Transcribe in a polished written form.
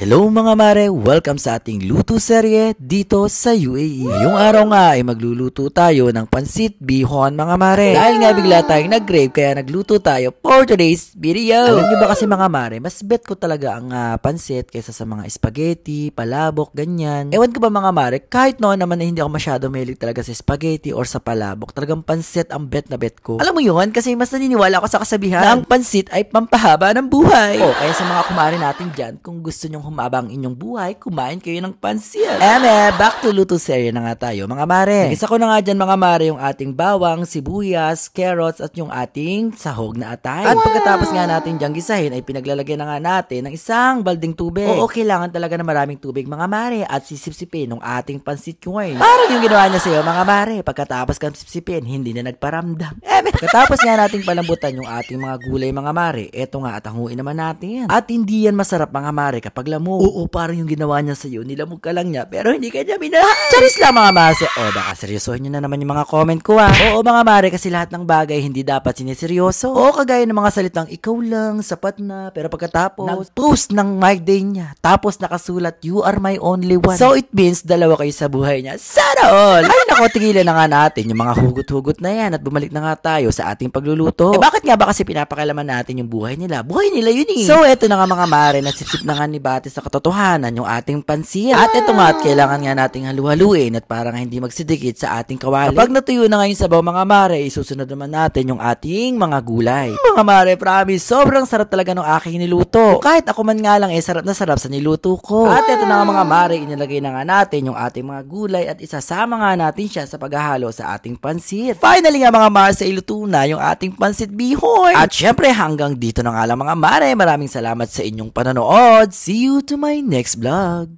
Hello mga mare! Welcome sa ating luto serye dito sa UAE. Ngayong araw nga ay magluluto tayo ng pansit bihon mga mare. Dahil nga bigla tayong nag-crave kaya nagluto tayo for today's video. Alam nyo ba kasi mga mare, mas bet ko talaga ang pansit kaysa sa mga spaghetti, palabok, ganyan. Ewan ko ba mga mare, kahit noon naman na hindi ako masyado mahilig talaga sa spaghetti or sa palabok, talagang pansit ang bet na bet ko. Alam mo yun, kasi mas naniniwala ako sa kasabihan na ang pansit ay pampahaba ng buhay. O kaya sa mga kumare natin dyan, kung gusto nyong humaba ang inyong buhay, kumain kayo ng pansit. Back to luto serye na nga tayo mga mare. Nagisa ko na nga dyan mga mare yung ating bawang, sibuyas, carrots at yung ating sahog na atay. At pagkatapos nga natin dyan gisahin ay pinaglalagyan na nga natin ng isang balding tubig. Oo, kailangan talaga na maraming tubig mga mare at sisipsipin ng ating pansit corn. Parang yung ginawa niya sa'yo mga mare, pagkatapos kang sipsipin, hindi na nagparamdam. Pagkatapos nga natin palambutan yung ating mga gulay mga mare, eto nga at hanguin naman natin. At hindi yan masarap mga mare kapag lamog. Oo, parang yung ginawa niya sa'yo, nilamog ka lang niya, pero hindi ka niya minahal. Charis lang mga mare. O, baka seryosohin niyo na naman yung mga comment ko Oo mga mare, kasi lahat ng bagay hindi dapat siniseryoso. Oo, kagaya ng mga salitang ikaw lang, sapat na, pero pagkatapos, nag-post ng my day niya, tapos nakasulat, you are my only one. So it means, dalawa kayo sa buhay niya. Sana all! Ay nako, tigilan na nga natin yung mga hugot-hugot na yan at bumalik na nga tayo sa ating pagluluto. Bakit nga ba kasi pinapakalaman natin yung buhay nila? Buhay nila yun eh. So eto na nga mga mare, nasisip na nga ni Bate sa katotohanan yung ating pansit. At ito nga, at kailangan nga nating halu-haluin at parang hindi magsidikit sa ating kawali. Kapag natuyo na nga yung sabaw mga mare, isusunod naman natin yung ating mga gulay. Mga mare, promise, sobrang sarap talaga ng aking niluto. Kahit ako man nga lang sarap na sarap sa niluto ko. At ito na nga mga mare, inilagay na nga natin yung ating mga gulay at isasama nga natin siya sa paghahalo sa ating pansit. Finally nga mga mare, sa iluto na yung ating pansit bihon. At syempre hanggang dito na nga lang mga mare, maraming salamat sa inyong panonood. See you to my next vlog.